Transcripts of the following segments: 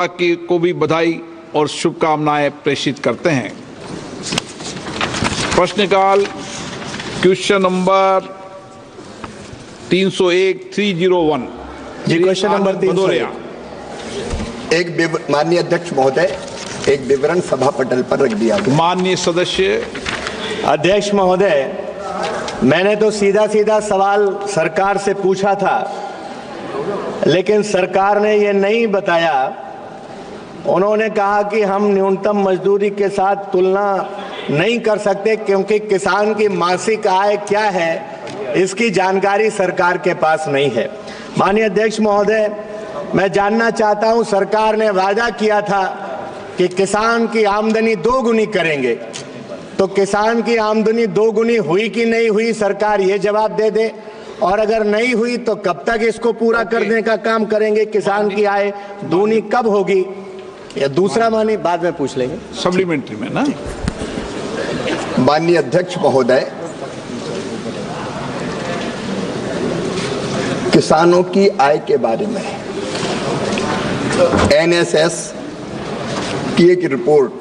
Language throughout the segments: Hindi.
को भी बधाई और शुभकामनाएं प्रेषित करते हैं। प्रश्नकाल क्वेश्चन नंबर 301 जी, क्वेश्चन नंबर 301। माननीय अध्यक्ष महोदय, एक विवरण सभा पटल पर रख दिया गया। माननीय सदस्य। अध्यक्ष महोदय, मैंने तो सीधा सीधा सवाल सरकार से पूछा था, लेकिन सरकार ने ये नहीं बताया। उन्होंने कहा कि हम न्यूनतम मजदूरी के साथ तुलना नहीं कर सकते क्योंकि किसान की मासिक आय क्या है इसकी जानकारी सरकार के पास नहीं है। माननीय अध्यक्ष महोदय, मैं जानना चाहता हूं, सरकार ने वादा किया था कि किसान की आमदनी दोगुनी करेंगे, तो किसान की आमदनी दोगुनी हुई कि नहीं हुई, सरकार ये जवाब दे दे। और अगर नहीं हुई तो कब तक इसको पूरा करने का काम करेंगे? किसान की आय दूनी कब होगी? या दूसरा मानी बाद में पूछ लेंगे, सप्लीमेंट्री में ना। माननीय अध्यक्ष महोदय, किसानों की आय के बारे में एनएसएस की एक रिपोर्ट,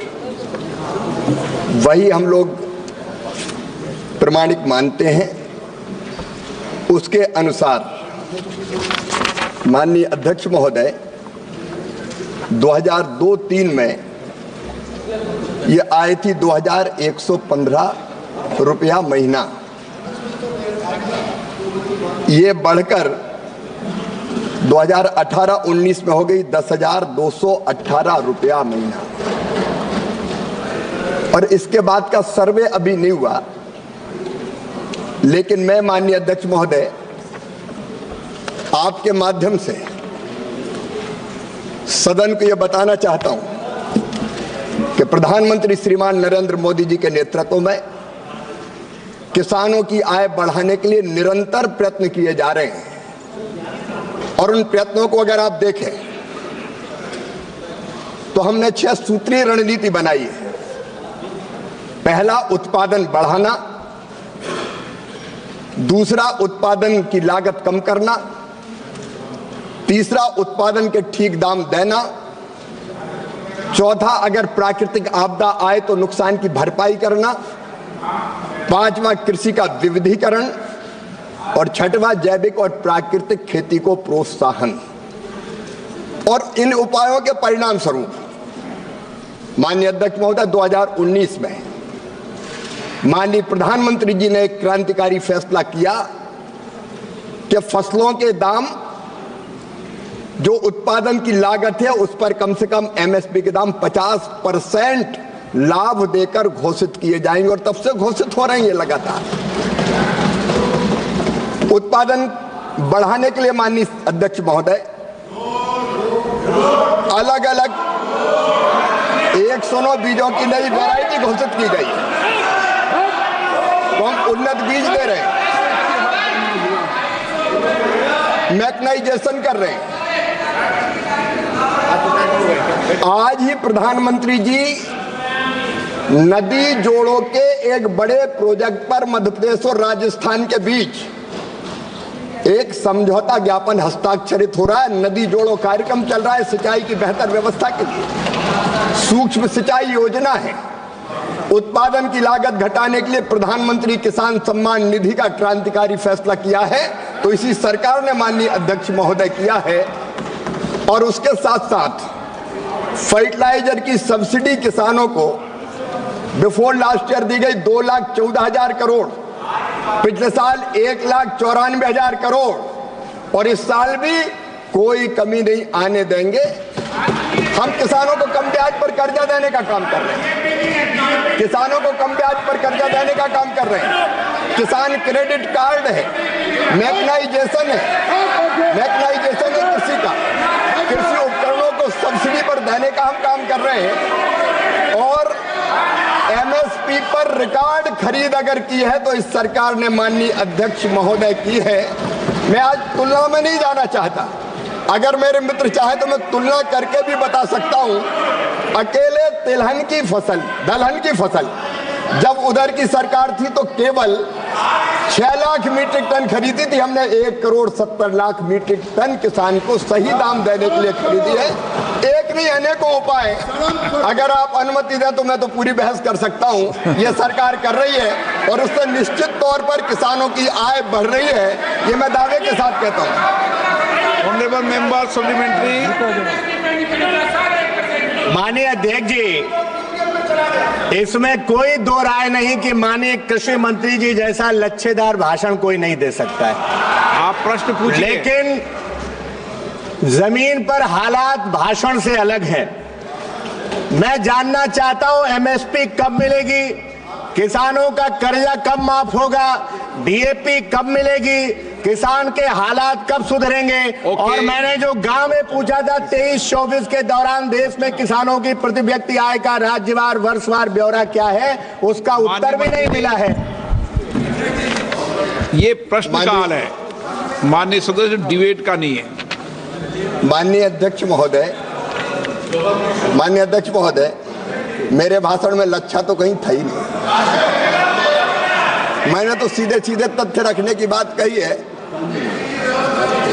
वही हम लोग प्रमाणिक मानते हैं। उसके अनुसार माननीय अध्यक्ष महोदय 2002-03 में ये आय थी 2115 रुपया महीना। ये बढ़कर 2018-19 में हो गई 10,218 रुपया महीना। और इसके बाद का सर्वे अभी नहीं हुआ, लेकिन मैं माननीय अध्यक्ष महोदय आपके माध्यम से सदन को यह बताना चाहता हूं कि प्रधानमंत्री श्रीमान नरेंद्र मोदी जी के नेतृत्व में किसानों की आय बढ़ाने के लिए निरंतर प्रयत्न किए जा रहे हैं। और उन प्रयत्नों को अगर आप देखें तो हमने 6 सूत्रीय रणनीति बनाई है। पहला, उत्पादन बढ़ाना। दूसरा, उत्पादन की लागत कम करना। तीसरा, उत्पादन के ठीक दाम देना। चौथा, अगर प्राकृतिक आपदा आए तो नुकसान की भरपाई करना। पांचवा, कृषि का विविधीकरण। और छठवां, जैविक और प्राकृतिक खेती को प्रोत्साहन। और इन उपायों के परिणाम स्वरूप माननीय अध्यक्ष महोदय 2019 में माननीय प्रधानमंत्री जी ने एक क्रांतिकारी फैसला किया कि फसलों के दाम, जो उत्पादन की लागत है उस पर कम से कम एमएसपी के दाम 50% लाभ देकर घोषित किए जाएंगे। और तब से घोषित हो रहे हैं ये लगातार। उत्पादन बढ़ाने के लिए माननीय अध्यक्ष महोदय अलग अलग 109 बीजों की नई वैरायटी घोषित की गई। तो हम उन्नत बीज दे रहे हैं, मैकेनाइजेशन कर रहे हैं। आज ही प्रधानमंत्री जी नदी जोड़ों के एक बड़े प्रोजेक्ट पर मध्य प्रदेश और राजस्थान के बीच एक समझौता ज्ञापन हस्ताक्षरित हो रहा है। नदी जोड़ो कार्यक्रम चल रहा है सिंचाई की बेहतर व्यवस्था के लिए। सूक्ष्म सिंचाई योजना है। उत्पादन की लागत घटाने के लिए प्रधानमंत्री किसान सम्मान निधि का क्रांतिकारी फैसला किया है, तो इसी सरकार ने माननीय अध्यक्ष महोदय किया है। और उसके साथ साथ फर्टिलाइजर की सब्सिडी किसानों को बिफोर लास्ट ईयर दी गई 2,14,000 करोड़, पिछले साल 1,94,000 करोड़, और इस साल भी कोई कमी नहीं आने देंगे। हम किसानों को कम ब्याज पर कर्जा देने का काम कर रहे हैं। किसानों को कम ब्याज पर कर्जा देने का काम कर रहे हैं। किसान क्रेडिट कार्ड है, मैकेनाइजेशन है, कृषि का, कृषि उपकरणों को सब्सिडी पर देने का हम काम कर रहे हैं। और एमएसपी पर रिकॉर्ड खरीद अगर की है तो इस सरकार ने माननीय अध्यक्ष महोदय की है। मैं आज तुलना में नहीं जाना चाहता, अगर मेरे मित्र चाहे तो मैं तुलना करके भी बता सकता हूं। अकेले तिलहन की फसल, दलहन की फसल जब उधर की सरकार थी तो केवल 6 लाख मीट्रिक टन खरीदी थी हमने। 1,70,00,000 मीट्रिक टन किसान को सही दाम देने के लिए खरीदी है। एक नहीं अनेकों उपाय, अगर आप अनुमति दें तो मैं तो पूरी बहस कर सकता हूं। ये सरकार कर रही है और उससे निश्चित तौर पर किसानों की आय बढ़ रही है, ये मैं दावे के साथ कहता हूं। Honourable member supplementary. माननीय अध्यक्ष जी, इसमें कोई दो राय नहीं कि माननीय कृषि मंत्री जी जैसा लच्छेदार भाषण कोई नहीं दे सकता है। आप प्रश्न पूछिए। लेकिन जमीन पर हालात भाषण से अलग है। मैं जानना चाहता हूं एमएसपी कब मिलेगी, किसानों का कर्जा कब माफ होगा, डीएपी कब मिलेगी, किसान के हालात कब सुधरेंगे। और मैंने जो गांव में पूछा था 23-24 के दौरान देश में किसानों की प्रति व्यक्ति आय का राज्यवार वर्षवार ब्यौरा क्या है, उसका उत्तर भी नहीं मिला है। ये प्रश्न काल है, माननीय सदस्य, डिबेट का नहीं है। माननीय अध्यक्ष महोदय, मेरे भाषण में लच्छा तो कहीं था ही नहीं। मैंने तो सीधे सीधे तथ्य रखने की बात कही है।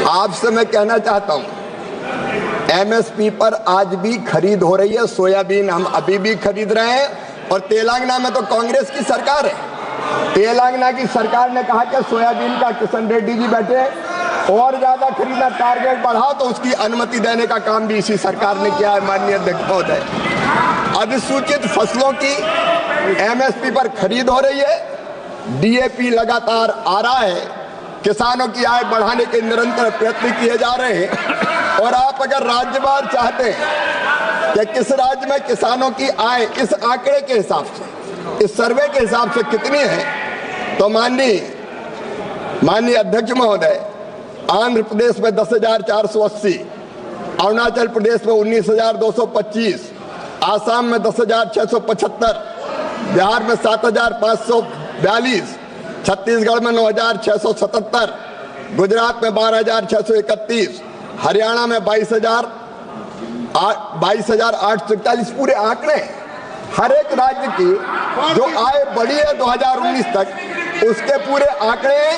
आपसे मैं कहना चाहता हूं, एमएसपी पर आज भी खरीद हो रही है। सोयाबीन हम अभी भी खरीद रहे हैं और तेलंगाना में तो कांग्रेस की सरकार है। तेलंगाना की सरकार ने कहा कि सोयाबीन का किशन रेड्डी जी बैठे और ज्यादा खरीदना, टारगेट बढ़ा, तो उसकी अनुमति देने का काम भी इसी सरकार ने किया है। माननीय अध्यक्ष महोदय, अधिसूचित फसलों की एमएसपी पर खरीद हो रही है, डीएपी लगातार आ रहा है, किसानों की आय बढ़ाने के निरंतर प्रयत्न किए जा रहे हैं। और आप अगर राज्यवार चाहते हैं कि किस राज्य में किसानों की आय इस आंकड़े के हिसाब से, इस सर्वे के हिसाब से कितनी है, तो माननीय अध्यक्ष महोदय, आंध्र प्रदेश में 10,480, अरुणाचल प्रदेश में 19,225, आसाम में 10,675, बिहार में 7,542, छत्तीसगढ़ में 9,677, गुजरात में 12,631, हरियाणा में 22,841। पूरे आंकड़े, हर एक राज्य की जो आय बढ़ी है 2019 तक, उसके पूरे आंकड़े,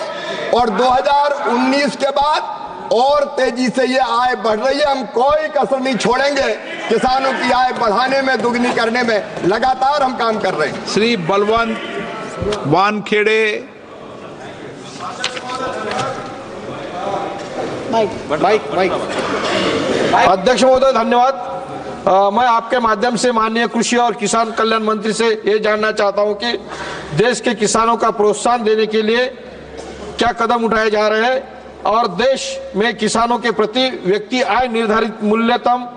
और 2019 के बाद और तेजी से ये आय बढ़ रही है। हम कोई कसर नहीं छोड़ेंगे, किसानों की आय बढ़ाने में, दुगनी करने में लगातार हम काम कर रहे हैं। श्री बलवंत वानखेड़े। अध्यक्ष महोदय, धन्यवाद। मैं आपके माध्यम से माननीय कृषि और किसान कल्याण मंत्री से ये जानना चाहता हूं कि देश के किसानों का प्रोत्साहन देने के लिए क्या कदम उठाए जा रहे हैं, और देश में किसानों के प्रति व्यक्ति आय निर्धारित मूल्यतम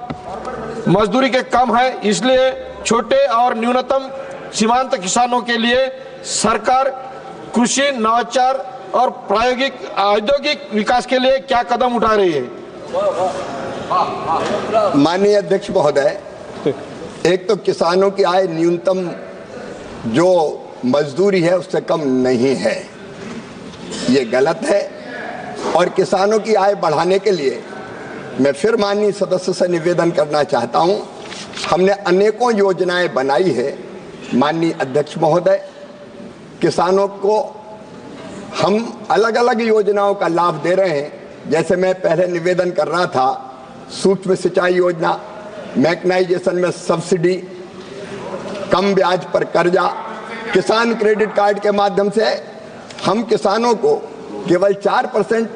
मजदूरी के कम है, इसलिए छोटे और न्यूनतम सीमांत किसानों के लिए सरकार कृषि नवाचार और प्रायोगिक औद्योगिक विकास के लिए क्या कदम उठा रही है। माननीय अध्यक्ष महोदय, एक तो किसानों की आय न्यूनतम जो मजदूरी है उससे कम नहीं है, ये गलत है। और किसानों की आय बढ़ाने के लिए मैं फिर माननीय सदस्य से निवेदन करना चाहता हूं, हमने अनेकों योजनाएं बनाई है। माननीय अध्यक्ष महोदय, किसानों को हम अलग अलग योजनाओं का लाभ दे रहे हैं। जैसे मैं पहले निवेदन कर रहा था, सूक्ष्म सिंचाई योजना, मैकेनाइजेशन में सब्सिडी, कम ब्याज पर कर्जा, किसान क्रेडिट कार्ड के माध्यम से हम किसानों को केवल 4%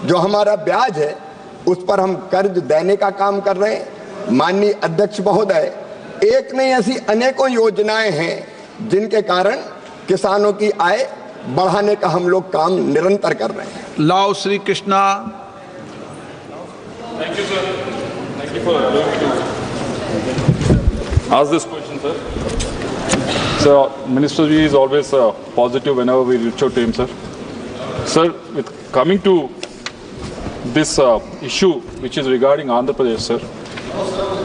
जो हमारा ब्याज है उस पर हम कर्ज देने का काम कर रहे हैं। माननीय अध्यक्ष महोदय, एक नहीं ऐसी अनेकों योजनाएं हैं जिनके कारण किसानों की आय बढ़ाने का हम लोग काम निरंतर कर रहे हैं। लाओ Shri Krishna. Thank you, sir. Thank you for allowing me to ask this question, sir. So, Minister Ji is always positive whenever we reach out to him, sir. Sir, with coming to this issue, which is regarding Andhra Pradesh, sir,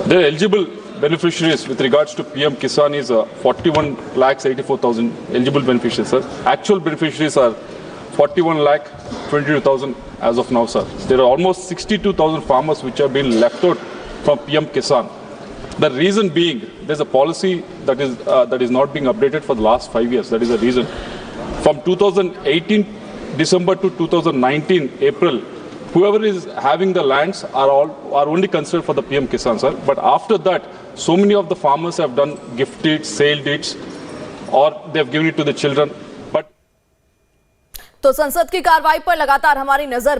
the eligible beneficiaries with regards to PM Kisan is 41,84,000 eligible beneficiaries, sir. Actual beneficiaries are 41,22,000 as of now, sir. There are almost 62,000 farmers which have been left out from PM Kisan. The reason being, there's a policy that is not being updated for the last 5 years. That is the reason. From 2018 December to 2019 April, whoever is having the lands are only considered for the PM Kisan, sir. But after that, so many of the farmers have done gift deeds, sale deeds, or they have given it to the children. But तो संसद की कार्रवाई पर लगातार हमारी नजर